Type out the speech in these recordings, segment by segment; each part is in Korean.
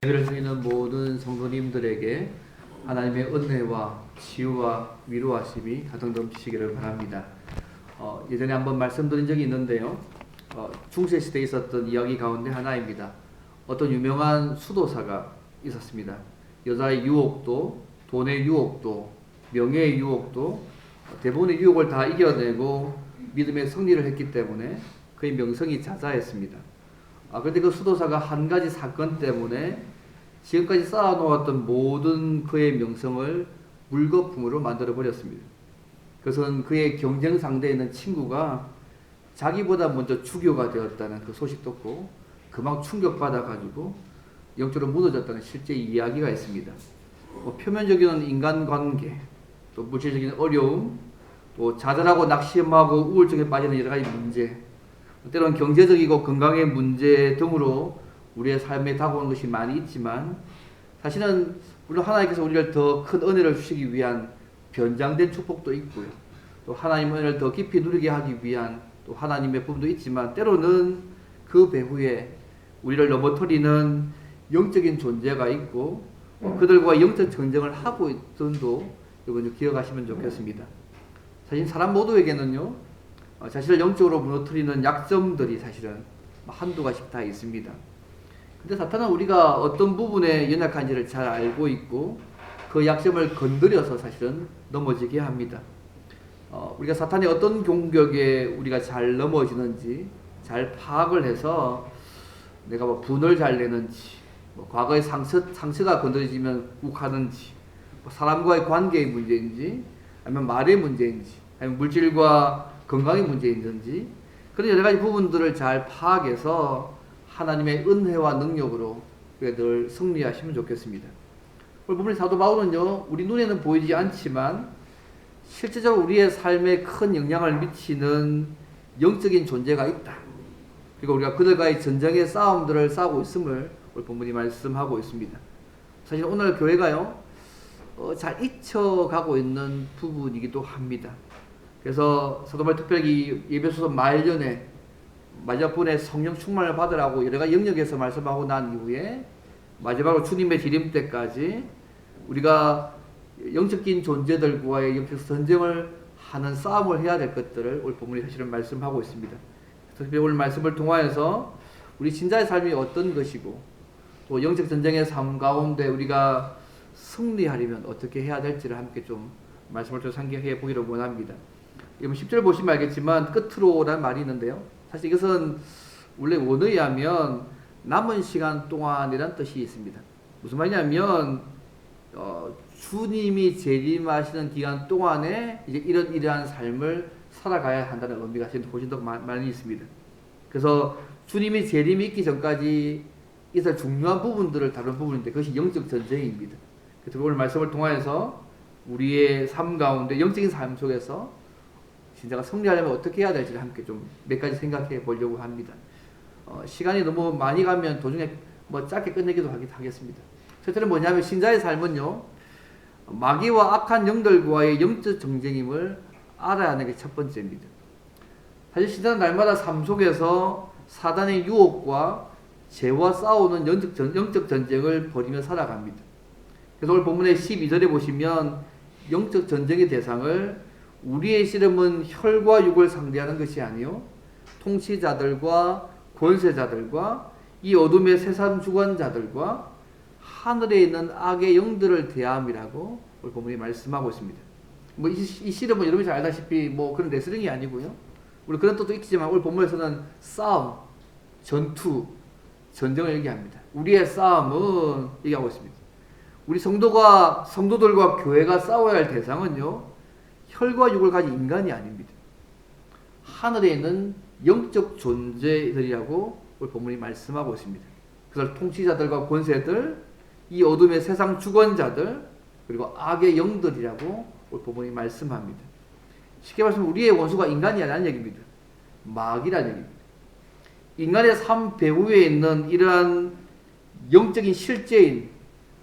예배를 드리는 모든 성도님들에게 하나님의 은혜와 치유와 위로하심이 가득 넘치시기를 바랍니다. 예전에 한번 말씀드린 적이 있는데요. 중세시대에 있었던 이야기 가운데 하나입니다. 어떤 유명한 수도사가 있었습니다. 여자의 유혹도, 돈의 유혹도, 명예의 유혹도, 대부분의 유혹을 다 이겨내고 믿음의 승리를 했기 때문에 그의 명성이 자자했습니다. 그런데 그 수도사가 한 가지 사건 때문에 지금까지 쌓아놓았던 모든 그의 명성을 물거품으로 만들어 버렸습니다. 그것은 그의 경쟁 상대에 있는 친구가 자기보다 먼저 주교가 되었다는 그 소식 듣고 금방 충격받아가지고 영적으로 무너졌다는 실제 이야기가 있습니다. 표면적인 인간관계, 또 물질적인 어려움, 또 좌절하고 낙심하고 우울증에 빠지는 여러 가지 문제, 때로는 경제적이고 건강의 문제 등으로 우리의 삶에 다가오는 것이 많이 있지만, 사실은 물론 하나님께서 우리를 더 큰 은혜를 주시기 위한 변장된 축복도 있고요. 또 하나님의 은혜를 더 깊이 누리게 하기 위한 또 하나님의 부분도 있지만, 때로는 그 배후에 우리를 넘어뜨리는 영적인 존재가 있고 그들과 영적 전쟁을 하고 있던도 이건 기억하시면 좋겠습니다. 사실 사람 모두에게는요, 자신을 영적으로 무너뜨리는 약점들이 사실은 한두 가지씩 다 있습니다. 근데 사탄은 우리가 어떤 부분에 연약한지를 잘 알고 있고 그 약점을 건드려서 사실은 넘어지게 합니다. 우리가 사탄의 어떤 공격에 우리가 잘 넘어지는지 잘 파악을 해서 내가 분을 잘 내는지, 과거의 상처가 건드려지면 욱하는지, 사람과의 관계의 문제인지, 아니면 말의 문제인지, 아니면 물질과 건강의 문제인지, 그런 여러 가지 부분들을 잘 파악해서 하나님의 은혜와 능력으로 늘 승리하시면 좋겠습니다. 오늘 본문 사도 바울은요, 우리 눈에는 보이지 않지만 실제적으로 우리의 삶에 큰 영향을 미치는 영적인 존재가 있다. 그리고 우리가 그들과의 전쟁의 싸움들을 싸우고 있음을 오늘 본문이 말씀하고 있습니다. 사실 오늘 교회가요, 잘 잊혀가고 있는 부분이기도 합니다. 그래서 사도 바울 특별히 예배소서 말년에 마지막 부분에 성령 충만을 받으라고 여러 가지 영역에서 말씀하고 난 이후에 마지막으로 주님의 재림 때까지 우리가 영적인 존재들과의 영적 전쟁을 하는 싸움을 해야 될 것들을 오늘 본문이 사실은 말씀하고 있습니다. 특별히 오늘 말씀을 통하여서 우리 신자의 삶이 어떤 것이고 또 영적 전쟁의 삶 가운데 우리가 승리하려면 어떻게 해야 될지를 함께 좀 말씀을 좀 상기해 보기를 원합니다. 10절 보시면 알겠지만 끝으로라는 말이 있는데요. 사실 이것은 원래 원어에 하면 남은 시간 동안이라는 뜻이 있습니다. 무슨 말이냐면 주님이 재림하시는 기간 동안에 이제 이러한 삶을 살아가야 한다는 의미가 훨씬 더 많이 있습니다. 그래서 주님이 재림이 있기 전까지 있을 중요한 부분들을 다룬 부분인데 그것이 영적 전쟁입니다. 그래서 오늘 말씀을 통하여서 우리의 삶 가운데 영적인 삶 속에서 신자가 승리하려면 어떻게 해야 될지를 함께 좀 몇 가지 생각해 보려고 합니다. 시간이 너무 많이 가면 도중에 짧게 끝내기도 하겠습니다. 첫째는 뭐냐면 신자의 삶은요, 마귀와 악한 영들과의 영적 전쟁임을 알아야 하는 게 첫 번째입니다. 사실 신자는 날마다 삶 속에서 사단의 유혹과 죄와 싸우는 영적 전쟁을 벌이며 살아갑니다. 그래서 오늘 본문의 12절에 보시면 영적 전쟁의 대상을 우리의 씨름은 혈과 육을 상대하는 것이 아니요 통치자들과 권세자들과 이 어둠의 세상 주관자들과 하늘에 있는 악의 영들을 대함이라고 오늘 본문이 말씀하고 있습니다. 이 씨름은 여러분이 잘 알다시피 그런 레슬링이 아니고요. 우리 그런 뜻도 있지만 오늘 본문에서는 싸움, 전투, 전쟁을 얘기합니다. 우리의 싸움은 얘기하고 있습니다. 우리 성도들과 교회가 싸워야 할 대상은요, 혈과 육을 가진 인간이 아닙니다. 하늘에 있는 영적 존재들이라고 오늘 본문이 말씀하고 있습니다. 그래서 통치자들과 권세들, 이 어둠의 세상 주권자들, 그리고 악의 영들이라고 오늘 본문이 말씀합니다. 쉽게 말하면 우리의 원수가 인간이 아니라는 얘기입니다. 마귀라는 얘기입니다. 인간의 삶 배후에 있는 이러한 영적인 실제인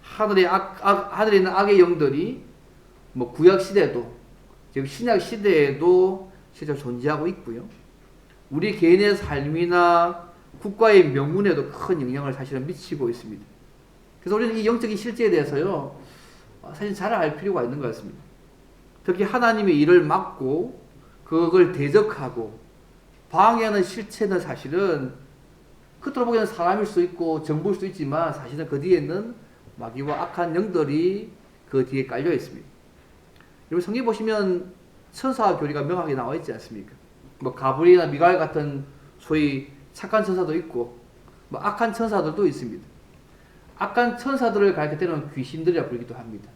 하늘에 있는 악의 영들이 구약 시대도 지금 신약 시대에도 실제로 존재하고 있고요. 우리 개인의 삶이나 국가의 명운에도 큰 영향을 사실은 미치고 있습니다. 그래서 우리는 이 영적인 실제에 대해서요, 사실 잘 알 필요가 있는 것 같습니다. 특히 하나님의 일을 막고 그걸 대적하고 방해하는 실체는 사실은 겉으로 보기에는 사람일 수 있고 정부일 수 있지만 사실은 그 뒤에는 마귀와 악한 영들이 그 뒤에 깔려 있습니다. 여러분 성경 보시면 천사와 교리가 명확하게 나와 있지 않습니까? 뭐 가브리엘이나 미가엘 같은 소위 착한 천사도 있고 뭐 악한 천사들도 있습니다. 악한 천사들을 가리킬 때는 귀신들이라 부르기도 합니다.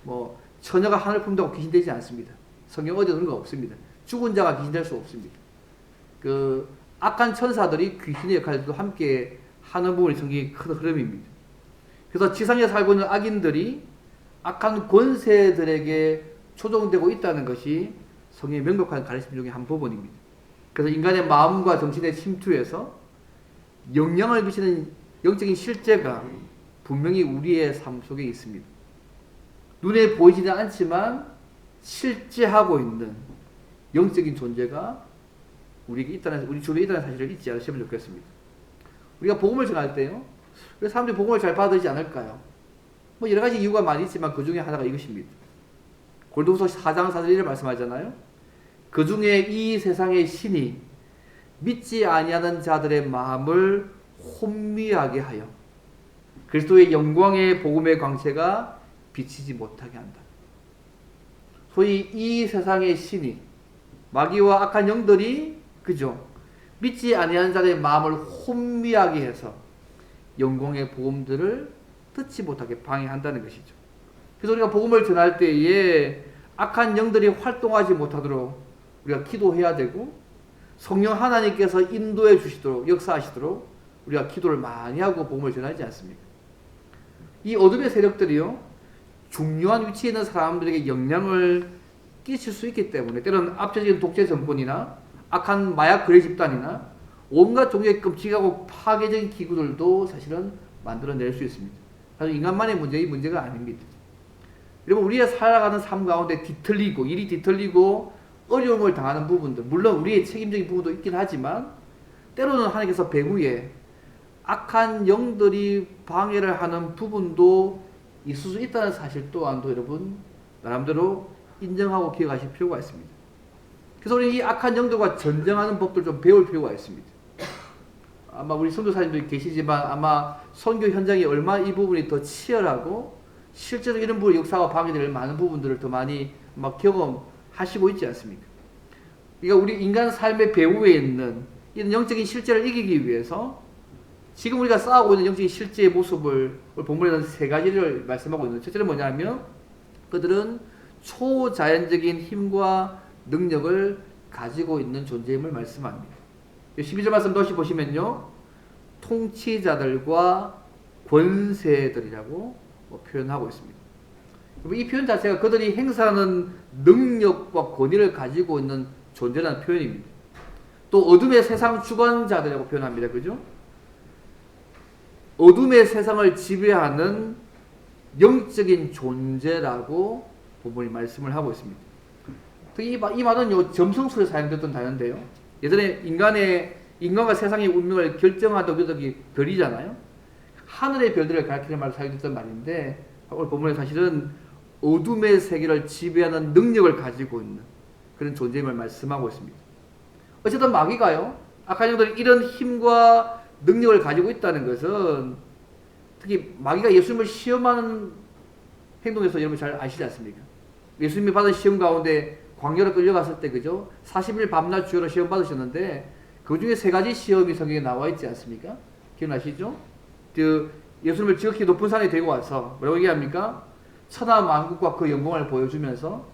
뭐 처녀가 하늘 품다고 귀신 되지 않습니다. 성경 어디에 그런 거 없습니다. 죽은 자가 귀신 될 수 없습니다. 그 악한 천사들이 귀신의 역할도 함께 하는 부분이 성경의 큰 흐름입니다. 그래서 지상에 살고 있는 악인들이 악한 권세들에게 초종되고 있다는 것이 성경의 명백한 가르침 중에 한 부분입니다. 그래서 인간의 마음과 정신에 침투해서 영향을 미치는 영적인 실제가 분명히 우리의 삶 속에 있습니다. 눈에 보이지는 않지만 실제하고 있는 영적인 존재가 우리 주변에 있다는 사실을 잊지 않으시면 좋겠습니다. 우리가 복음을 전할 때요, 왜 사람들이 복음을 잘 받아들이지 않을까요? 뭐 여러 가지 이유가 많이 있지만 그 중에 하나가 이것입니다. 고린도후서 4장 4절 1절 말씀하잖아요. 그 중에 이 세상의 신이 믿지 아니하는 자들의 마음을 혼미하게 하여 그리스도의 영광의 복음의 광채가 비치지 못하게 한다. 소위 이 세상의 신이 마귀와 악한 영들이 그죠? 믿지 아니하는 자들의 마음을 혼미하게 해서 영광의 복음들을 듣지 못하게 방해한다는 것이죠. 그래서 우리가 복음을 전할 때에 악한 영들이 활동하지 못하도록 우리가 기도해야 되고 성령 하나님께서 인도해 주시도록 역사하시도록 우리가 기도를 많이 하고 복음을 전하지 않습니까? 이 어둠의 세력들이요, 중요한 위치에 있는 사람들에게 영향을 끼칠 수 있기 때문에 때로는 압제적인 독재 정권이나 악한 마약 거래 집단이나 온갖 종류의 끔찍하고 파괴적인 기구들도 사실은 만들어낼 수 있습니다. 사실 인간만의 문제가 아닙니다. 여러분 우리가 살아가는 삶 가운데 일이 뒤틀리고 어려움을 당하는 부분들, 물론 우리의 책임적인 부분도 있긴 하지만 때로는 하나님께서 배후에 악한 영들이 방해를 하는 부분도 있을 수 있다는 사실 또한도 여러분 나름대로 인정하고 기억하실 필요가 있습니다. 그래서 우리 이 악한 영들과 전쟁하는 법들 좀 배울 필요가 있습니다. 아마 우리 선교사님도 계시지만 아마 선교 현장이 얼마나 이 부분이 더 치열하고 실제로 이런 부분 역사와 방해될 많은 부분들을 더 많이 막 경험하시고 있지 않습니까? 그러니까 우리 인간 삶의 배후에 있는 이런 영적인 실제를 이기기 위해서 지금 우리가 싸우고 있는 영적인 실제의 모습을 본문에는 세 가지를 말씀하고 있는데, 첫째는 뭐냐면 그들은 초자연적인 힘과 능력을 가지고 있는 존재임을 말씀합니다. 12절 말씀 다시 보시면요, 통치자들과 권세들이라고 표현하고 있습니다. 이 표현 자체가 그들이 행사하는 능력과 권위를 가지고 있는 존재라는 표현입니다. 또 어둠의 세상 주관자들이라고 표현합니다. 그죠? 어둠의 세상을 지배하는 영적인 존재라고 본문이 말씀을 하고 있습니다. 이 말은 점성술에 사용됐던 단어인데요. 예전에 인간과 세상의 운명을 결정하던 별이잖아요. 하늘의 별들을 가리키는 말로 사용됐던 말인데 오늘 본문에 사실은 어둠의 세계를 지배하는 능력을 가지고 있는 그런 존재임을 말씀하고 있습니다. 어쨌든 마귀가요, 악한 영들이 이런 힘과 능력을 가지고 있다는 것은 특히 마귀가 예수님을 시험하는 행동에서 여러분 잘 아시지 않습니까? 예수님이 받은 시험 가운데 광야로 끌려갔을 때 그죠? 40일 밤낮 주여로 시험 받으셨는데 그 중에 세 가지 시험이 성경에 나와 있지 않습니까? 기억나시죠? 예수님을 지극히 높은 산에 데리고 와서 뭐라고 얘기합니까? 천하 만국과 그 영광을 보여주면서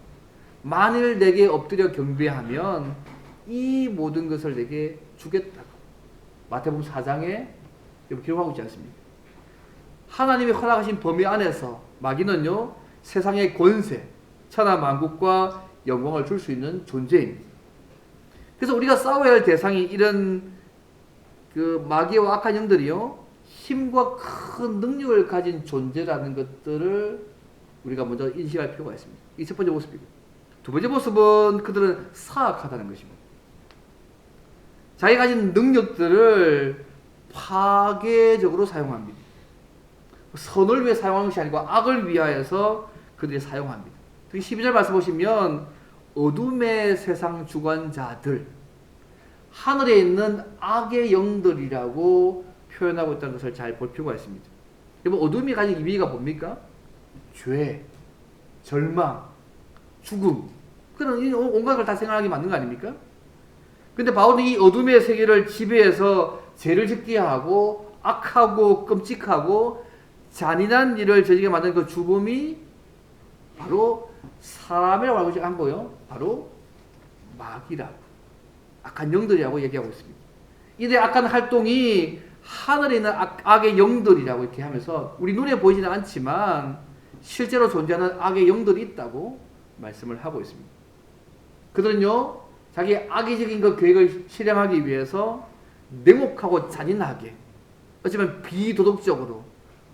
만일 내게 엎드려 경배하면 이 모든 것을 내게 주겠다고 마태복음 4장에 기록하고 있지 않습니까? 하나님이 허락하신 범위 안에서 마귀는요, 세상의 권세, 천하 만국과 영광을 줄 수 있는 존재입니다. 그래서 우리가 싸워야 할 대상이 이런 그 마귀와 악한 영들이요, 힘과 큰 능력을 가진 존재라는 것들을 우리가 먼저 인식할 필요가 있습니다. 이 첫 번째 모습이고, 두 번째 모습은 그들은 사악하다는 것입니다. 자기가 가진 능력들을 파괴적으로 사용합니다. 선을 위해 사용하는 것이 아니고 악을 위하여서 그들이 사용합니다. 특히 12절 말씀 보시면 어둠의 세상 주관자들, 하늘에 있는 악의 영들이라고 표현하고 있다는 것을 잘 볼 필요가 있습니다. 여러분, 어둠이 가진 의미가 뭡니까? 죄, 절망, 죽음, 그런 온갖 걸 다 생각하기 맞는 거 아닙니까? 근데 바울은 이 어둠의 세계를 지배해서 죄를 짓게 하고 악하고 끔찍하고 잔인한 일을 저지게 만드는 그 주범이 바로 사람이라고 알고 한 거요. 바로 마귀라고, 악한 영들이라고 얘기하고 있습니다. 이들의 악한 활동이 하늘에 있는 악의 영들이라고 이렇게 하면서 우리 눈에 보이지는 않지만 실제로 존재하는 악의 영들이 있다고 말씀을 하고 있습니다. 그들은요, 자기 악의적인 그 계획을 실행하기 위해서 냉혹하고 잔인하게, 어쩌면 비도덕적으로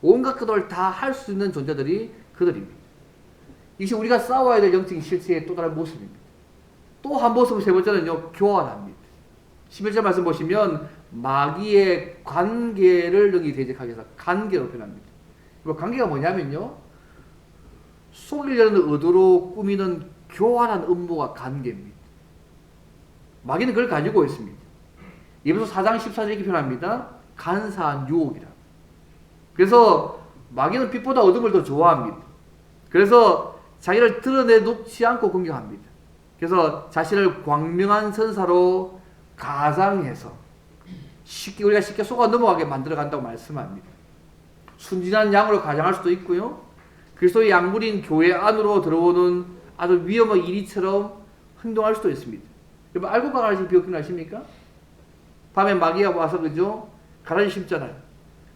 온갖 것들을 다 할 수 있는 존재들이 그들입니다. 이것이 우리가 싸워야 될 영적인 실체의 또 다른 모습입니다. 또 한 모습, 세 번째는요, 교활합니다. 11절 말씀 보시면 마귀의 관계를 여기 대적하기 위해서 관계로 표현합니다. 이 관계가 뭐냐면요, 속이려는 의도로 꾸미는 교활한 음모가 관계입니다. 마귀는 그걸 가지고 있습니다. 에베소 4장 14절 이렇게 표현합니다. 간사한 유혹이라. 그래서 마귀는 빛보다 어둠을 더 좋아합니다. 그래서 자기를 드러내놓지 않고 공격합니다. 그래서 자신을 광명한 선사로 가장해서 우리가 쉽게 속아 넘어가게 만들어 간다고 말씀합니다. 순진한 양으로 가장할 수도 있고요, 그리스도의 양물인 교회 안으로 들어오는 아주 위험한 이리처럼 행동할 수도 있습니다. 여러분, 알곡과 가라지 비유 기억나십니까? 밤에 마귀가 와서 그죠? 가라지 심잖아요.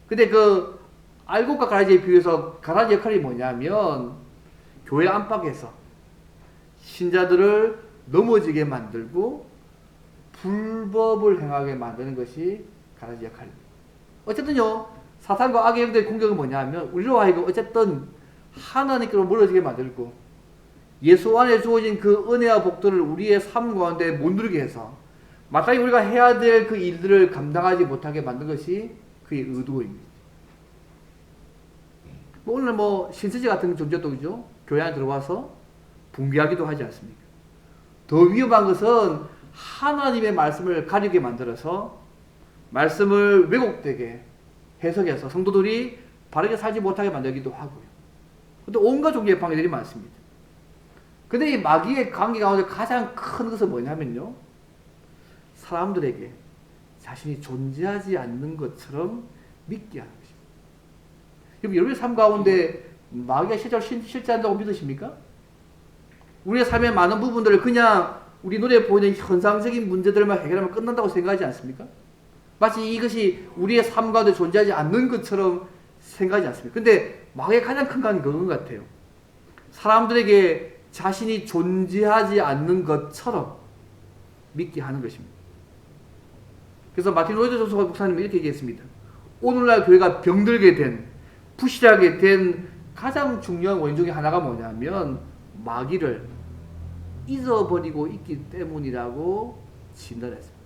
근데 그 알곡과 가라지에 비유해서 가라지 역할이 뭐냐면 교회 안팎에서 신자들을 넘어지게 만들고 불법을 행하게 만드는 것이 가라지 역할입니다. 어쨌든요, 사탄과 악의 영들의 공격은 뭐냐면 우리로 하여금 어쨌든 하나님께로 멀어지게 만들고 예수 안에 주어진 그 은혜와 복들을 우리의 삶 가운데 못 누리게 해서 마땅히 우리가 해야 될 그 일들을 감당하지 못하게 만든 것이 그의 의도입니다. 오늘 신세지 같은 존재도 그죠? 교회 안에 들어와서 붕괴하기도 하지 않습니까? 더 위험한 것은 하나님의 말씀을 가리게 만들어서 말씀을 왜곡되게 해석해서 성도들이 바르게 살지 못하게 만들기도 하고요. 근데 온갖 종류의 방해들이 많습니다. 근데 이 마귀의 관계 가운데 가장 큰 것은 뭐냐면요, 사람들에게 자신이 존재하지 않는 것처럼 믿게 하는 것입니다. 그럼 여러분의 삶 가운데 마귀가 실제로 실제한다고 믿으십니까? 우리의 삶의 많은 부분들을 그냥 우리 눈에 보이는 현상적인 문제들만 해결하면 끝난다고 생각하지 않습니까? 마치 이것이 우리의 삶 가운데 존재하지 않는 것처럼 생각하지 않습니까? 근데 마귀의 가장 큰 강이 그건 같아요. 사람들에게 자신이 존재하지 않는 것처럼 믿게 하는 것입니다. 그래서 마틴 로이드 존스 목사님이 이렇게 얘기했습니다. 오늘날 교회가 병들게 된, 부실하게 된 가장 중요한 원인 중에 하나가 뭐냐면 마귀를 잊어버리고 있기 때문이라고 진단했습니다.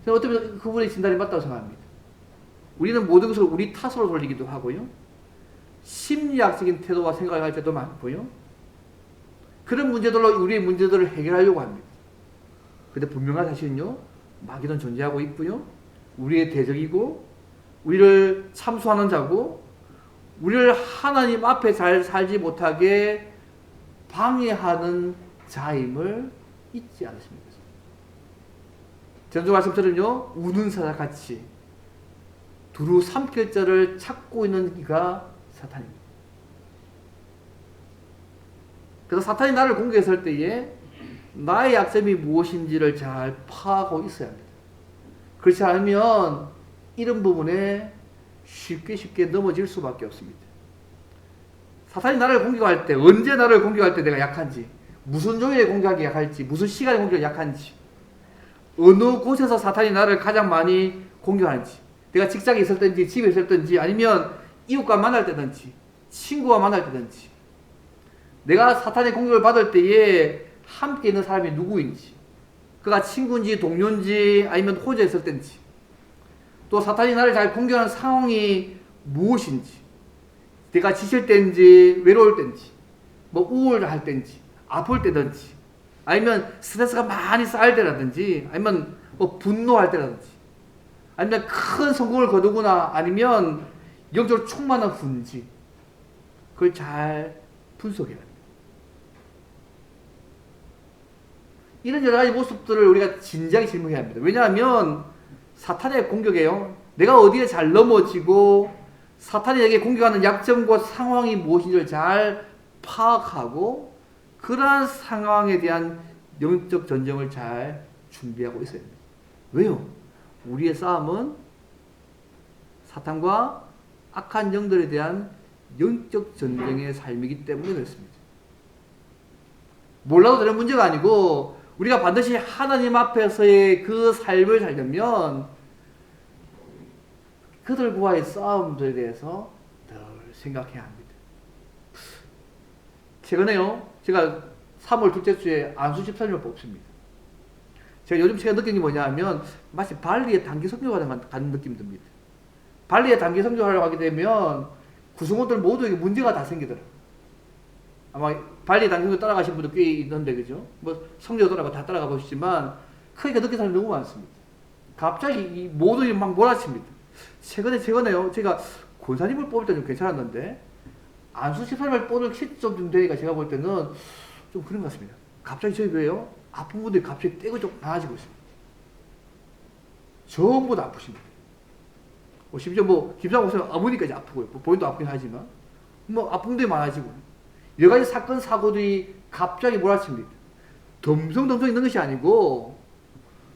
저는 어쩌면 그분의 진단이 맞다고 생각합니다. 우리는 모든 것을 우리 탓으로 돌리기도 하고요, 심리학적인 태도와 생각을 할 때도 많고요, 그런 문제들로 우리의 문제들을 해결하려고 합니다. 그런데 분명한 사실은요, 마귀는 존재하고 있고요, 우리의 대적이고 우리를 참수하는 자고 우리를 하나님 앞에 잘 살지 못하게 방해하는 자임을 잊지 않으십니까? 전주 말씀처럼요, 우는 사자같이 두루 삼킬 자를 찾고 있는 이가 사탄입니다. 그래서 사탄이 나를 공격했을 때에 나의 약점이 무엇인지를 잘 파악하고 있어야 합니다. 그렇지 않으면 이런 부분에 쉽게 넘어질 수밖에 없습니다. 사탄이 나를 공격할 때, 언제 나를 공격할 때 내가 약한지, 무슨 요일에 공격하기 약할지, 무슨 시간에 공격하기 약한지, 어느 곳에서 사탄이 나를 가장 많이 공격하는지, 내가 직장에 있을 때인지 집에 있을 때인지 아니면 이웃과 만날 때든지 친구와 만날 때든지, 내가 사탄의 공격을 받을 때에 함께 있는 사람이 누구인지, 그가 친구인지 동료인지 아니면 혼자 있을 때인지, 또 사탄이 나를 잘 공격하는 상황이 무엇인지, 내가 지칠 때인지 외로울 때인지, 뭐 우울할 때인지, 아플 때든지, 아니면 스트레스가 많이 쌓일 때라든지, 아니면 뭐 분노할 때라든지, 아니면 큰 성공을 거두거나 아니면 영적으로 충만한 훈지, 그걸 잘 분석해야 합니다. 이런 여러 가지 모습들을 우리가 진지하게 질문해야 합니다. 왜냐하면 사탄의 공격이에요. 내가 어디에 잘 넘어지고 사탄이 내게 공격하는 약점과 상황이 무엇인지를 잘 파악하고 그러한 상황에 대한 영적 전쟁을 잘 준비하고 있어야 합니다. 왜요? 우리의 싸움은 사탄과 악한 영들에 대한 영적 전쟁의 삶이기 때문에 그렇습니다. 몰라도 되는 문제가 아니고 우리가 반드시 하나님 앞에서의 그 삶을 살려면 그들과의 싸움들에 대해서 늘 생각해야 합니다. 최근에요, 제가 3월 둘째 주에 안수 집사님을 뽑습니다. 제가 요즘 제가 느낀 게 뭐냐 하면 마치 발리에 단기 선교가 가는 느낌이 듭니다. 발리에 단기 선교하려고 하게 되면 구성원들 모두에게 문제가 다 생기더라고요. 아마 발리 단기 선교 따라가신 분들 꽤 있는데, 그죠? 뭐 성교도라고 다 따라가 보시지만 크게 느낀 사람이 너무 많습니다. 갑자기 이 모든 일이 막 몰아칩니다. 최근에요, 제가 권사님을 뽑을 때는 괜찮았는데 안수 집사님을 뽑을 시점쯤 되니까 제가 볼 때는 좀 그런 것 같습니다. 갑자기 저희 교회요, 아픈 분들이 갑자기 떼고 좀 많아지고 있습니다. 전부 다 아프십니다. 심지어 뭐 김상 목사님 어머니까지 아프고요. 본인도 아프긴 하지만 뭐 아픈 분들이 많아지고 여러 가지 사건 사고들이 갑자기 몰아칩니다. 덤성덤성 있는 것이 아니고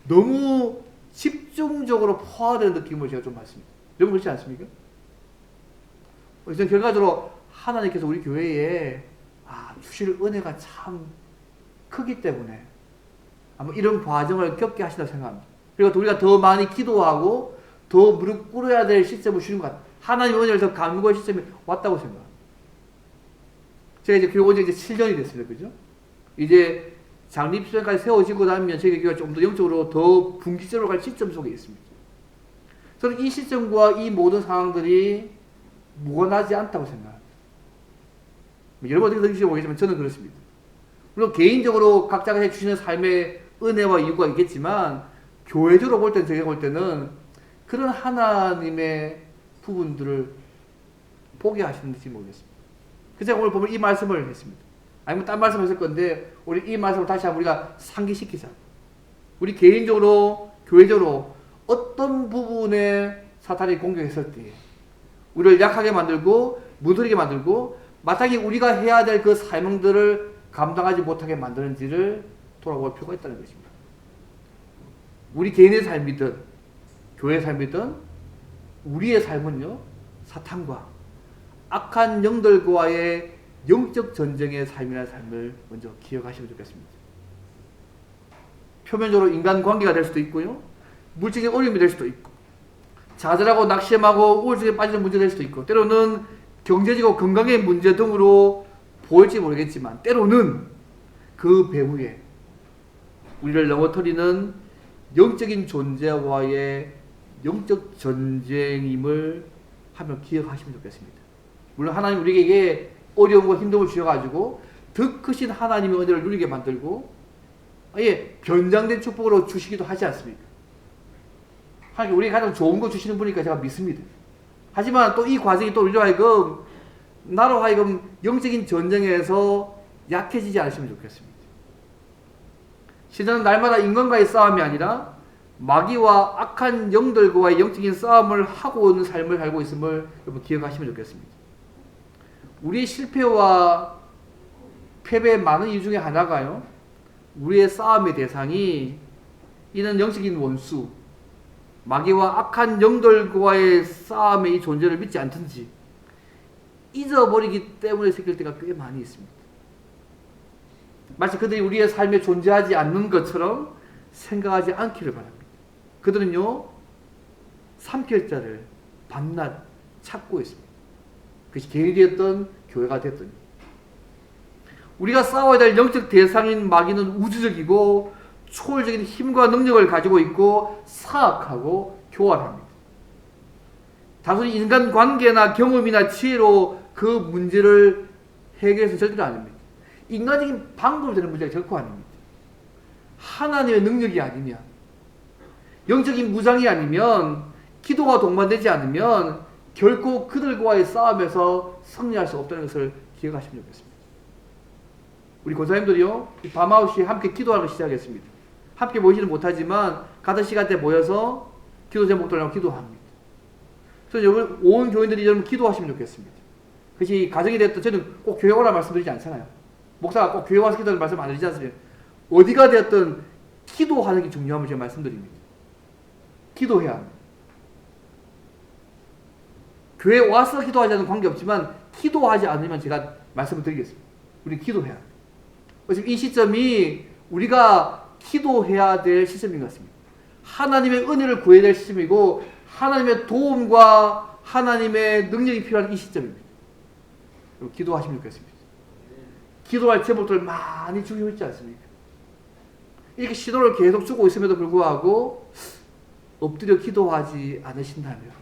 너무 집중적으로 포화되는 느낌을 제가 좀 받습니다. 여러분 그렇지 않습니까? 그래서 결과적으로 하나님께서 우리 교회에 주실 은혜가 참 크기 때문에 아마 이런 과정을 겪게 하신다고 생각합니다. 그리고 우리가 더 많이 기도하고 더 무릎 꿇어야 될 시점을 주신 것 같아요. 하나님 은혜를 더 간구할 시점이 왔다고 생각합니다. 제가 이제 교회 온 지 이제 7년이 됐습니다. 그죠? 이제 장립수련까지 세워지고 나면 저희 교회가 좀 더 영적으로 더 분기점으로 갈 시점 속에 있습니다. 저는 이 시점과 이 모든 상황들이 무관하지 않다고 생각합니다. 여러분 어떻게 느끼실지 모르겠지만 저는 그렇습니다. 물론 개인적으로 각자가 해주시는 삶의 은혜와 이유가 있겠지만 교회적으로 볼 때는, 제가 볼 때는 그런 하나님의 부분들을 보게 하시는지 모르겠습니다. 그래서 제가 오늘 보면 이 말씀을 했습니다. 아니면 딴 말씀을 했을 건데 우리 이 말씀을 다시 한번 우리가 상기시키자. 우리 개인적으로 교회적으로 어떤 부분에 사탄이 공격했을 때 우리를 약하게 만들고 무너지게 만들고 마땅히 우리가 해야 될 그 사명들을 감당하지 못하게 만드는지를 돌아볼 필요가 있다는 것입니다. 우리 개인의 삶이든 교회의 삶이든 우리의 삶은요, 사탄과 악한 영들과의 영적 전쟁의 삶이라는 삶을 먼저 기억하시면 좋겠습니다. 표면적으로 인간관계가 될 수도 있고요, 물질적인 어려움이 될 수도 있고, 좌절하고 낙심하고 우울증에 빠지는 문제가 될 수도 있고, 때로는 경제적이고 건강의 문제 등으로 보일지 모르겠지만 때로는 그 배후에 우리를 넘어뜨리는 영적인 존재와의 영적 전쟁임을 한번 기억하시면 좋겠습니다. 물론 하나님 우리에게 어려움과 힘듦을 주셔가지고 더 크신 하나님의 은혜를 누리게 만들고 아예 변장된 축복으로 주시기도 하지 않습니까? 하나님 우리에게 가장 좋은 거 주시는 분이니까 제가 믿습니다. 하지만 또 이 과정이 또 우리로 하여금 나로 하여금 영적인 전쟁에서 약해지지 않으시면 좋겠습니다. 신자는 날마다 인간과의 싸움이 아니라 마귀와 악한 영들과의 영적인 싸움을 하고 있는 삶을 살고 있음을 여러분 기억하시면 좋겠습니다. 우리의 실패와 패배의 많은 이유 중에 하나가요, 우리의 싸움의 대상이 이는 영적인 원수, 마귀와 악한 영들과의 싸움의 이 존재를 믿지 않든지 잊어버리기 때문에 생길 때가 꽤 많이 있습니다. 마치 그들이 우리의 삶에 존재하지 않는 것처럼 생각하지 않기를 바랍니다. 그들은요, 삼킬 자를 밤낮 찾고 있습니다. 그것이 개인이 됐든 교회가 됐든. 우리가 싸워야 될 영적 대상인 마귀는 우주적이고 초월적인 힘과 능력을 가지고 있고 사악하고 교활합니다. 단순히 인간관계나 경험이나 지혜로 그 문제를 해결해서 절대로 아닙니다. 인간적인 방법으로 되는 문제가 결코 아닙니다. 하나님의 능력이 아니면, 영적인 무장이 아니면, 기도가 동반되지 않으면 결코 그들과의 싸움에서 승리할 수 없다는 것을 기억하시면 좋겠습니다. 우리 권사님들이요, 밤 9시에 함께 기도하기 시작했습니다. 함께 모이지는 못하지만 같은 시간대에 모여서 기도 제목들을 하고 기도합니다. 그래서 여러분, 온 교인들이 여러분 기도하시면 좋겠습니다. 그것이 가정이 됐든, 저는 꼭 교회 오라 말씀드리지 않잖아요. 목사가 꼭 교회 와서 기도하는 말씀 안 드리지 않습니까? 어디가 됐든 기도하는 게 중요함을 제가 말씀드립니다. 기도해야 합니다. 교회 와서 기도하자는 관계없지만 기도하지 않으면 제가 말씀을 드리겠습니다. 우리 기도해야 합니다. 지금 이 시점이 우리가 기도해야 될 시점인 것 같습니다. 하나님의 은혜를 구해야 될 시점이고 하나님의 도움과 하나님의 능력이 필요한 이 시점입니다. 기도하시면 좋겠습니다. 기도할 제목들 많이 주고 있지 않습니까? 이렇게 시도를 계속 주고 있음에도 불구하고 엎드려 기도하지 않으신다면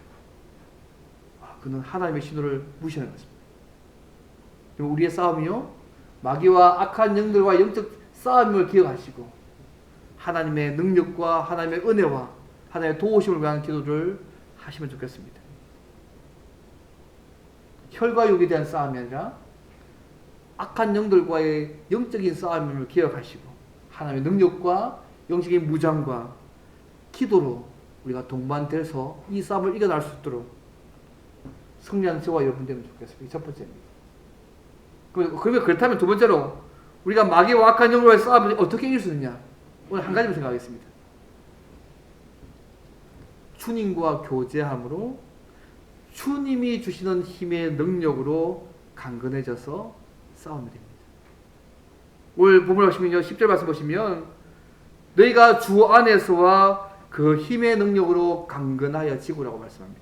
그는 하나님의 신호를 무시하는 것입니다. 우리의 싸움이요, 마귀와 악한 영들과 영적 싸움을 기억하시고 하나님의 능력과 하나님의 은혜와 하나님의 도우심을 위한 기도를 하시면 좋겠습니다. 혈과 육에 대한 싸움이 아니라 악한 영들과의 영적인 싸움을 기억하시고 하나님의 능력과 영적인 무장과 기도로 우리가 동반돼서 이 싸움을 이겨낼 수 있도록 승리하는 저와 여러분 되면 좋겠습니다. 첫 번째입니다. 그러면 그렇다면 두 번째로 우리가 마귀와 악한 영과의 싸움을 어떻게 이길 수 있느냐? 오늘 한 가지만 생각하겠습니다. 주님과 교제함으로 주님이 주시는 힘의 능력으로 강건해져서 싸우면 됩니다. 오늘 본문 보시면요, 10절 말씀 보시면 너희가 주 안에서와 그 힘의 능력으로 강건하여 지구라고 말씀합니다.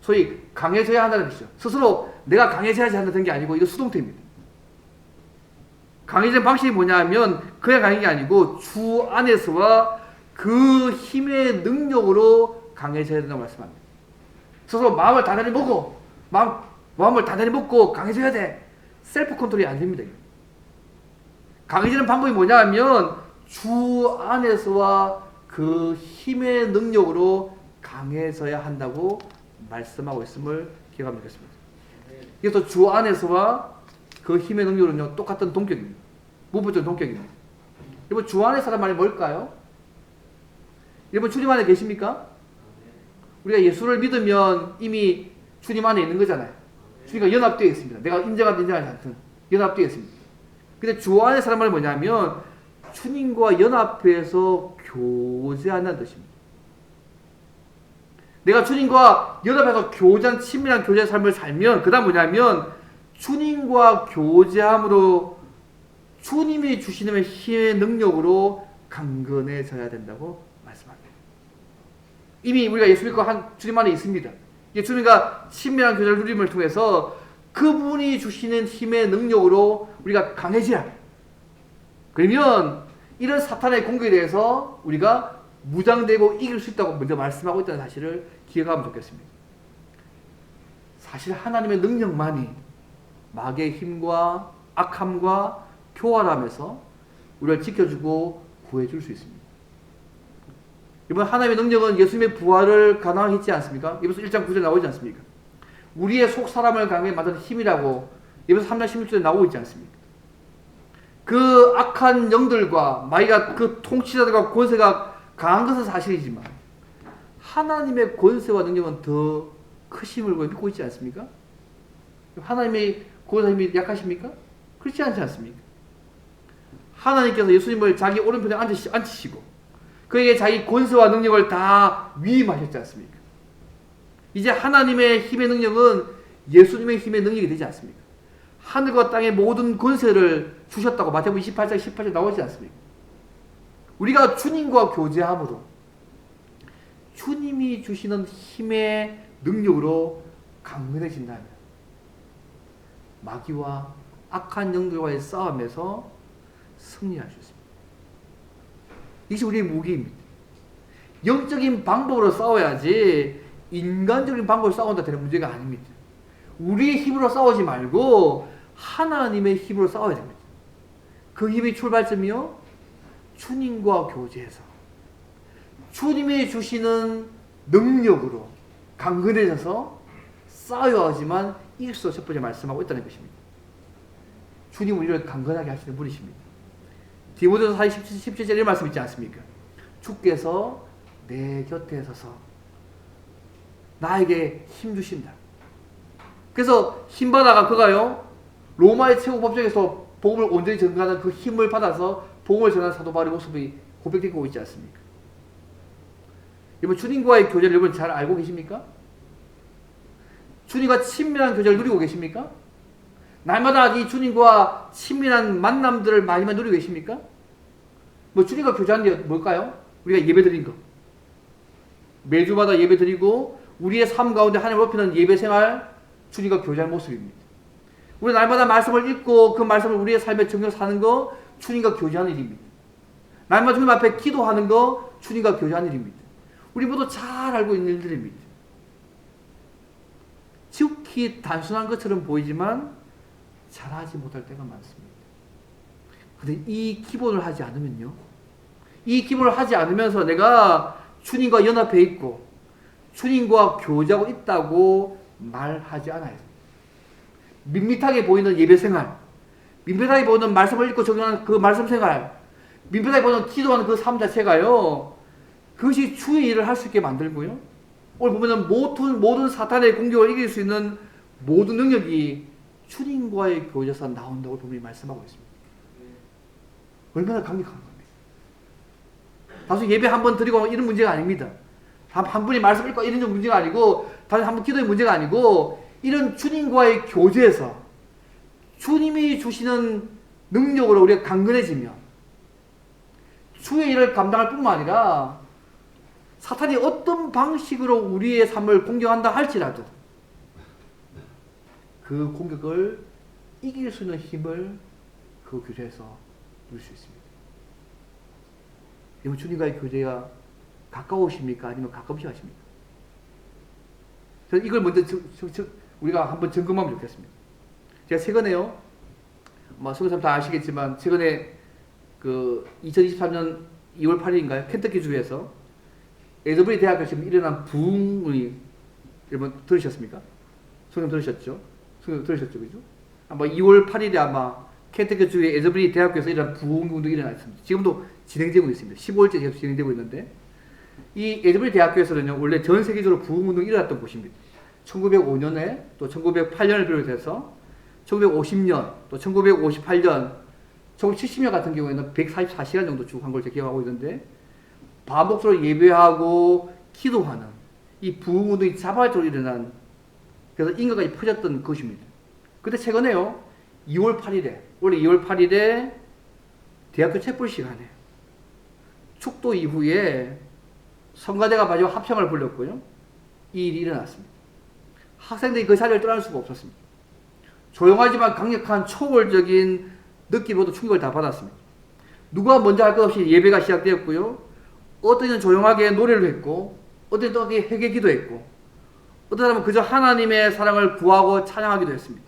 소위 강해져야 한다는 것이죠. 스스로 내가 강해져야지 한다는 게 아니고 이거 수동태입니다. 강해지는 방식이 뭐냐 하면 그냥 강한 게 아니고 주 안에서와 그 힘의 능력으로 강해져야 된다고 말씀합니다. 스스로 마음을 단단히 먹고 마음을 단단히 먹고 강해져야 돼. 셀프 컨트롤이 안 됩니다. 강해지는 방법이 뭐냐 하면 주 안에서와 그 힘의 능력으로 강해져야 한다고 말씀하고 있음을 기억하면 되겠습니다. 그래서 주 안에서와 그 힘의 능력은요, 똑같은 동격입니다. 무엇보다 동격입니다. 여러분, 주 안에 사람 말이 뭘까요? 여러분, 주님 안에 계십니까? 우리가 예수를 믿으면 이미 주님 안에 있는 거잖아요. 주님과 연합되어 있습니다. 내가 인정하지 않든 연합되어 있습니다. 근데 주 안에 사람 말이 뭐냐면 주님과 연합해서 교제한다는 뜻입니다. 내가 주님과 연합해서 교제한 친밀한 교제의 삶을 살면 그 다음 뭐냐면 주님과 교제함으로 주님이 주시는 힘의 능력으로 강건해져야 된다고 말씀합니다. 이미 우리가 예수 믿고 주님 안에 있습니다. 주님과 친밀한 교제를 누림을 통해서 그분이 주시는 힘의 능력으로 우리가 강해져야, 그러면 이런 사탄의 공격에 대해서 우리가 무장되고 이길 수 있다고 먼저 말씀하고 있다는 사실을 기억하면 좋겠습니다. 사실 하나님의 능력만이 마귀의 힘과 악함과 교활함에서 우리를 지켜주고 구해줄 수 있습니다. 이번 하나님의 능력은 예수님의 부활을 가능하게 않습니까? 에베소 1장 9절에 나오지 않습니까? 우리의 속 사람을 강하게 만드는 힘이라고 에베소 3장 16절에 나오고 있지 않습니까? 그 악한 영들과 마귀가 그 통치자들과 권세가 강한 것은 사실이지만 하나님의 권세와 능력은 더 크심을 믿고 있지 않습니까? 하나님의 권세와 힘이 약하십니까? 그렇지 않지 않습니까? 하나님께서 예수님을 자기 오른편에 앉히시고 그에게 자기 권세와 능력을 다 위임하셨지 않습니까? 이제 하나님의 힘의 능력은 예수님의 힘의 능력이 되지 않습니까? 하늘과 땅의 모든 권세를 주셨다고 마태복음 28장 18절 나오지 않습니까? 우리가 주님과 교제함으로 주님이 주시는 힘의 능력으로 강건해진다면 마귀와 악한 영들과의 싸움에서 승리할 수 있습니다. 이것이 우리의 무기입니다. 영적인 방법으로 싸워야지 인간적인 방법으로 싸운다 되는 문제가 아닙니다. 우리의 힘으로 싸우지 말고 하나님의 힘으로 싸워야 됩니다. 그 힘이 출발점이요, 주님과 교제해서 주님이 주시는 능력으로 강건해져서 싸워야 하지만 이길 수 첫 번째 말씀하고 있다는 것입니다. 주님은 우리를 강건하게 하시는 분이십니다. 디모데서 4장 17절에 이런 말씀 있지 않습니까? 주께서 내 곁에 서서 나에게 힘 주신다. 그래서 힘받아가 그가요, 로마의 최고 법정에서 복음을 온전히 전가하는 그 힘을 받아서 복음을 전하는 사도 바울의 모습이 고백되고 있지 않습니까? 여러분, 주님과의 교제를 여러분 잘 알고 계십니까? 주님과 친밀한 교제를 누리고 계십니까? 날마다 이 주님과 친밀한 만남들을 많이 누리고 계십니까? 뭐 주님과 교제하는 게 뭘까요? 우리가 예배 드린 거. 매주마다 예배 드리고 우리의 삶 가운데 하나님을 높이는 예배 생활, 주님과 교제하는 모습입니다. 우리 날마다 말씀을 읽고 그 말씀을 우리의 삶에 적용해서 사는 거, 주님과 교제하는 일입니다. 날마다 주님 앞에 기도하는 거, 주님과 교제하는 일입니다. 우리 모두 잘 알고 있는 일들입니다. 지극히 단순한 것처럼 보이지만 잘하지 못할 때가 많습니다. 근데 이 기본을 하지 않으면요, 이 기본을 하지 않으면서 내가 주님과 연합해 있고 주님과 교제하고 있다고 말하지 않아요. 밋밋하게 보이는 예배 생활, 밋밋하게 보이는 말씀을 읽고 적용하는 그 말씀 생활, 밋밋하게 보이는 기도하는 그 삶 자체가요, 그것이 주의 일을 할 수 있게 만들고요, 오늘 보면은 모든 사탄의 공격을 이길 수 있는 모든 능력이 주님과의 교제에서 나온다고 분명히 말씀하고 있습니다. 얼마나 강력한 겁니다. 단순히 예배 한 번 드리고 이런 문제가 아닙니다. 한 분이 말씀 읽고 이런 문제가 아니고, 단순히 한 번 기도의 문제가 아니고, 이런 주님과의 교제에서 주님이 주시는 능력으로 우리가 강건해지면 주의 일을 감당할 뿐만 아니라 사탄이 어떤 방식으로 우리의 삶을 공격한다 할지라도 그 공격을 이길 수 있는 힘을 그 교제에서 누릴 수 있습니다. 여러분, 주님과의 교제가 가까우십니까? 아니면 가깝지 않습니까? 이걸 먼저 우리가 한번 점검하면 좋겠습니다. 제가 최근에요, 성도님 다 아시겠지만, 최근에 그 2023년 2월 8일인가요? 켄터키 주에서 AW 대학교에서 지금 일어난 부흥이 여러분 들으셨습니까? 성도님 들으셨죠? 성도님 들으셨죠? 그죠? 아마 2월 8일에 아마 켄터키 주의 AW 대학교에서 일어난 부흥운동이 일어났습니다. 지금도 진행되고 있습니다. 15일째 계속 진행되고 있는데, 이 AW 대학교에서는요, 원래 전 세계적으로 부흥운동이 일어났던 곳입니다. 1905년에 또 1908년을 비롯해서 1950년 또 1958년 1970년 같은 경우에는 144시간 정도 쭉 한 걸 제가 기억하고 있는데, 반복적으로 예배하고 기도하는 이 부흥운동이 자발적으로 일어난, 그래서 인간까지 퍼졌던 것입니다. 근데 최근에요, 2월 8일에 원래 2월 8일에 대학교 촛불 시간에 축도 이후에 성가대가 마지막 합창을 불렀고요, 이 일이 일어났습니다. 학생들이 그 자리를 떠날 수가 없었습니다. 조용하지만 강력한 초월적인 느낌으로도 충격을 다 받았습니다. 누가 먼저 할 것 없이 예배가 시작되었고요, 어떤 이는 조용하게 노래를 했고, 어떤 이는 또 회개 기도했고, 어떤 사람은 그저 하나님의 사랑을 구하고 찬양하기도 했습니다.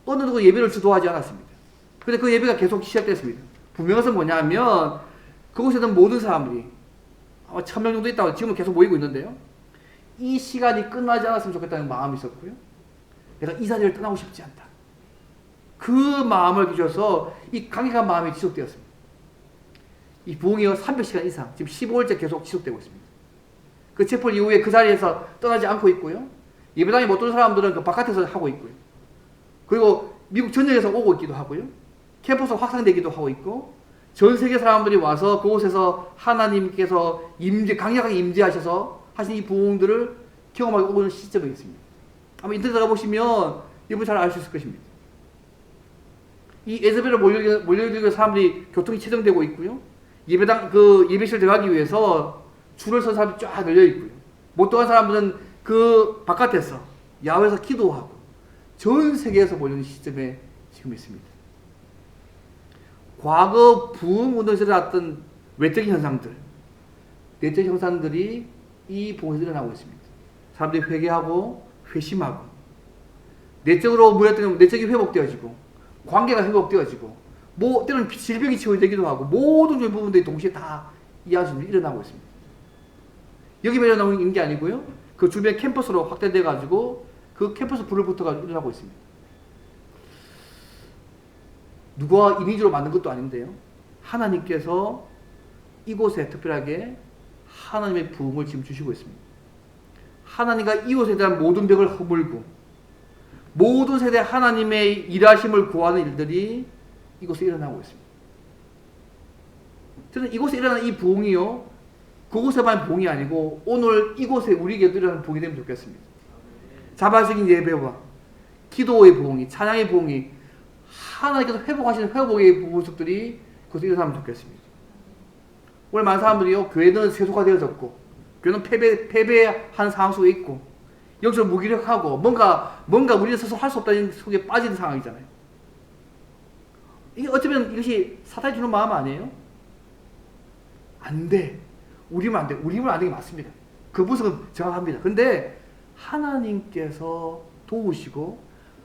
어느 누구 예배를 주도하지 않았습니다. 그런데 그 예배가 계속 시작됐습니다. 분명한 것은 뭐냐면, 그곳에 있는 모든 사람들이 아마 1000명 정도 있다고 지금은 계속 모이고 있는데요, 이 시간이 끝나지 않았으면 좋겠다는 마음이 있었고요, 내가 이 자리를 떠나고 싶지 않다, 그 마음을 주셔서 이 강력한 마음이 지속되었습니다. 이 부흥이 300시간 이상 지금 15일째 계속 지속되고 있습니다. 그 촛불 이후에 그 자리에서 떠나지 않고 있고요, 예배당에 못 오는 사람들은 그 바깥에서 하고 있고요, 그리고 미국 전역에서 오고 있기도 하고요, 캠퍼스 확산되기도 하고 있고, 전 세계 사람들이 와서 그곳에서 하나님께서 강력하게 임재하셔서 하신 이 부흥들을 경험하고 오는 시점이 있습니다. 아마 인터넷 들어가 보시면 여러분 잘 알 수 있을 것입니다. 이 에즈베르 몰려들고 사람들이 교통이 체정되고 있고요, 예배실 들어가기 위해서 줄을 선 사람이 쫙 널려 있고요, 못 들어간 사람들은 그 바깥에서 야외에서 기도하고 전 세계에서 몰려있는 시점에 지금 있습니다. 과거 부흥운동에서 일어났던 외적인 현상들, 내적 현상들이 이 부흥에서 일어나고 있습니다. 사람들이 회개하고 회심하고 내적으로 무너뜨리면 내적이 회복되어지고 관계가 회복되어지고 뭐 때로는 질병이 치유되기도 하고 모든 부분들이 동시에 다 이 안에서 일어나고 있습니다. 여기만 일어나는 게 아니고요. 그 주변 캠퍼스로 확대돼 가지고 그 캠퍼스 불을 붙어가지고 일어나고 있습니다. 누가 이미지로 만든 것도 아닌데요. 하나님께서 이곳에 특별하게 하나님의 부흥을 지금 주시고 있습니다. 하나님과 이곳에 대한 모든 벽을 허물고 모든 세대 하나님의 일하심을 구하는 일들이 이곳에 일어나고 있습니다. 저는 이곳에 일어나는 이 부흥이요, 그곳에만 부흥이 아니고 오늘 이곳에 우리에게도 일어나는 부흥이 되면 좋겠습니다. 자발적인 예배와 기도의 부흥이, 찬양의 부흥이 하나님께서 회복하시는 회복의 모습들이 그것을 일어나면 좋겠습니다. 오늘 많은 사람들이요, 교회는 세속화되어졌고 교회는 패배한 상황 속에 있고 영적으로 무기력하고 뭔가 우리는 스스로 할 수 없다는 속에 빠지는 상황이잖아요. 이게 어쩌면 이것이 사탄이 주는 마음 아니에요? 안 돼. 우리면 안 돼. 우리면 안 되는 게 맞습니다. 그 모습은 정확합니다. 근데 하나님께서 도우시고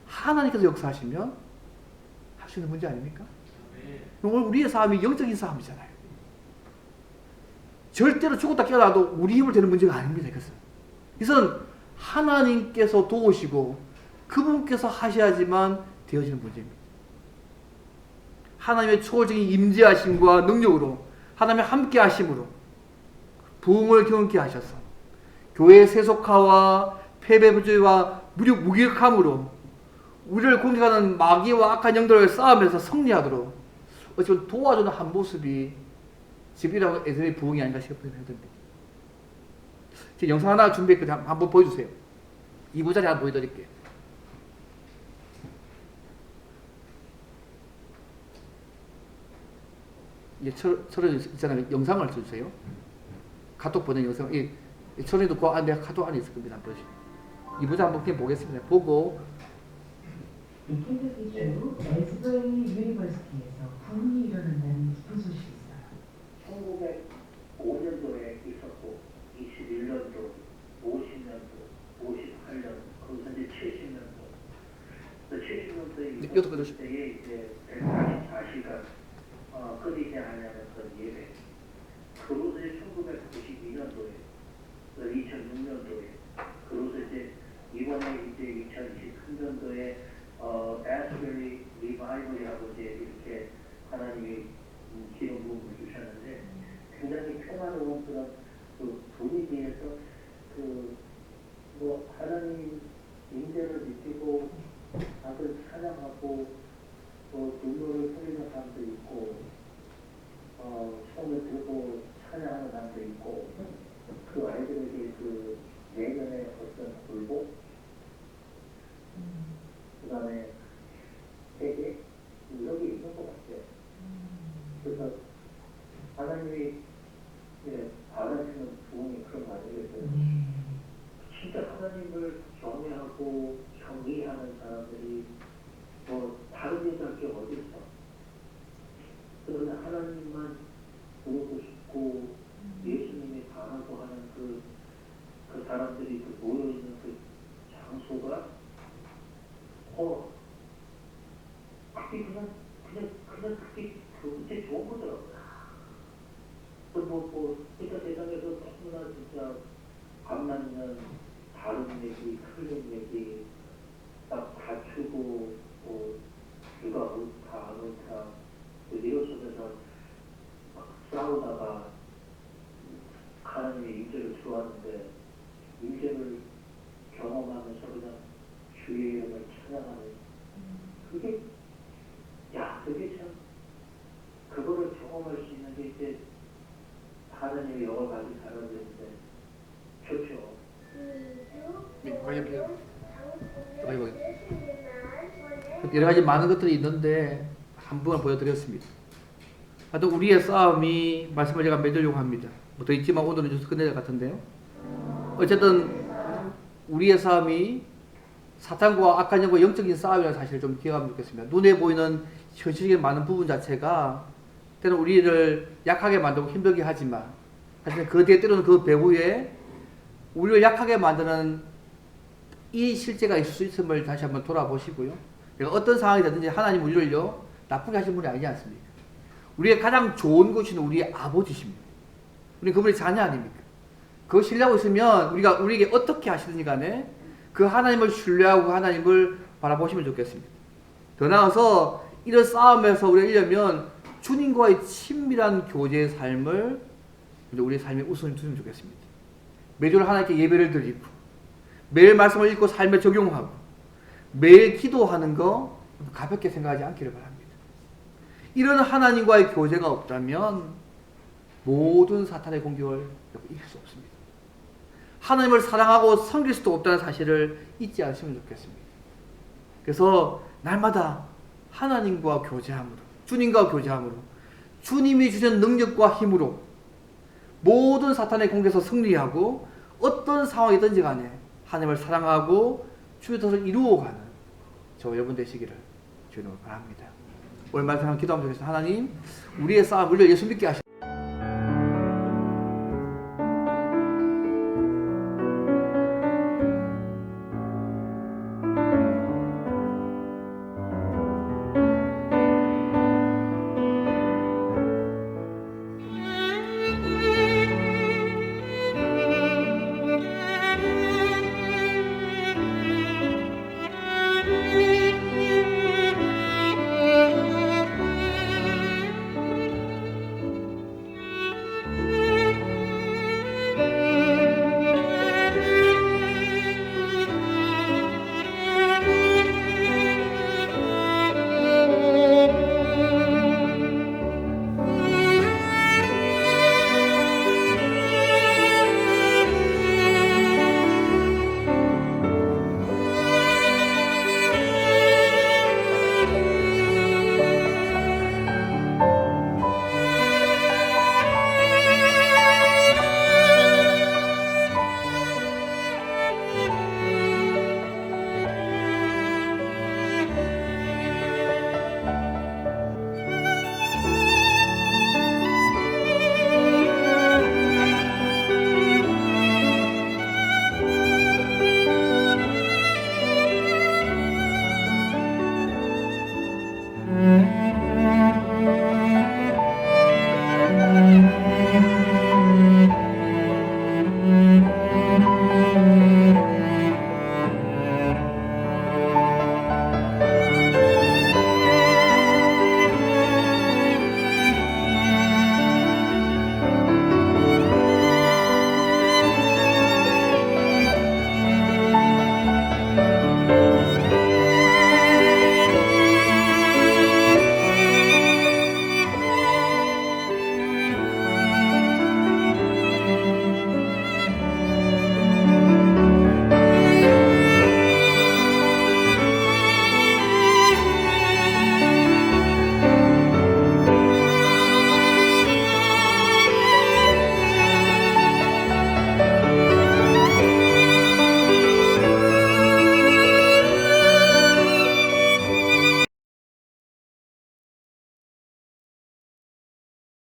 하나님께서 역사하시면 할 수 있는 문제 아닙니까? 오늘 우리의 삶이 영적인 삶이잖아요. 절대로 죽었다 깨어나도 우리 힘을 되는 문제가 아닙니다. 이것은 하나님께서 도우시고 그분께서 하셔야지만 되어지는 문제입니다. 하나님의 초월적인 임재하심과 능력으로 하나님의 함께 하심으로 부흥을 경험케 하셔서 교회의 세속화와 패배주의와 무기력함으로 우리를 공격하는 마귀와 악한 영들을 싸우면서 승리하도록 어쩌면 도와주는 한 모습이 지금 이런 애들의 부흥이 아닌가 싶습니다. 제가 영상 하나 준비했거든요. 한번 보여주세요. 2부짜리 하나 보여드릴게요. 이제 철원 있잖아요. 영상을 써주세요. 카톡 보낸 영상. 철원이도 그 안에 카톡 안에 있을 겁니다. 한번 2부자 한번 그냥 보겠습니다. 보고 켄터키 주 에스버리 유니버시티에서 부흥이 일어난다는 기쁜 소식이 있어요. 1905년도에 있었고 21년도, 50년도, 58년, 거기서 이제 70년도. 70년도에 있었을 때에 이제 144시간 끊이지 않았던 예배. 그로서 1992년도에, 2006년도에, 그로서 이제 이번에 이제 2023년도에 에스베리 리바이벌이라고 이제 이렇게 하나님이 기름 부음을 주셨는데 굉장히 평화로운 그런 그 분위기에서 뭐 하나님 임재를 느끼고 다들 찬양하고 눈물을 흘리는 사람도 있고 손을 들고 찬양하는 사람도 있고 그 아이들에게 그 내면의 어떤 굴복 그 다음에 세계 이런 게 있는 것 같아요. 그래서 하나님이 바라시는 부흥이 그런 거 아니겠어요? 진짜 하나님을 경외하고 경의하는 사람들이 뭐 다른 얘기 할 게 어디 있어? 그러나 하나님만 부르고 싶고 예수님이 바라고 하는 그 사람들이 그 모여있는 그 장소가 그게 그냥 그게 그게 좋은 거더라고요. 그러니까 세상에서 너무나 진짜 안 맞는 다른 얘기, 틀린 얘기, 딱 다투고, 누가 옳다, 안 옳다, 이런 속에서 싸우다가 하나님의 임재를 들어왔는데, 임재를 경험하면서 그냥 주의 이름을 찬양하는, 그게 참, 그거를 경험할 수 있는 게 이제 하나님의 영을 가진 사람들인데, 좋죠. 여러 가지 많은 것들이 있는데 한 부분을 보여드렸습니다. 하여튼 우리의 싸움이 말씀을 제가 맺으려고 합니다. 뭐 더 있지만 오늘은 좀 끝내야 될 것 같은데요. 어쨌든 우리의 싸움이 사탄과 악한 영과 영적인 싸움이라는 사실을 좀 기억하면 좋겠습니다. 눈에 보이는 현실적인 많은 부분 자체가 때는 우리를 약하게 만들고 힘들게 하지만 사실 그 뒤에 때로는 그 배후에 우리를 약하게 만드는 이 실제가 있을 수 있음을 다시 한번 돌아보시고요. 내가 어떤 상황이 되든지 하나님 우리를요 나쁘게 하신 분이 아니지 않습니까? 우리의 가장 좋은 것은 우리의 아버지십니다. 우리 그분의 자녀 아닙니까? 그거 신뢰하고 있으면 우리에게 어떻게 하시든지 간에 그 하나님을 신뢰하고 하나님을 바라보시면 좋겠습니다. 더 나아가서 이런 싸움에서 우리가 이려면 주님과의 친밀한 교제의 삶을 우리의 삶에 우선을 두면 좋겠습니다. 매주 하나님께 예배를 드리고 매일 말씀을 읽고 삶에 적용하고 매일 기도하는 거 가볍게 생각하지 않기를 바랍니다. 이런 하나님과의 교제가 없다면 모든 사탄의 공격을 이길 수 없습니다. 하나님을 사랑하고 섬길 수도 없다는 사실을 잊지 않으시면 좋겠습니다. 그래서 날마다 하나님과 교제함으로, 주님과 교제함으로, 주님이 주신 능력과 힘으로 모든 사탄의 공격에서 승리하고 어떤 상황이든지 간에 하나님을 사랑하고 주의 뜻을 이루어가는 저 여러분 되시기를 주님으로 바랍니다. 오늘 말씀 한번 기도하면 좋겠습니다. 하나님, 우리의 싸움, 우리를 예수 믿게 하셔서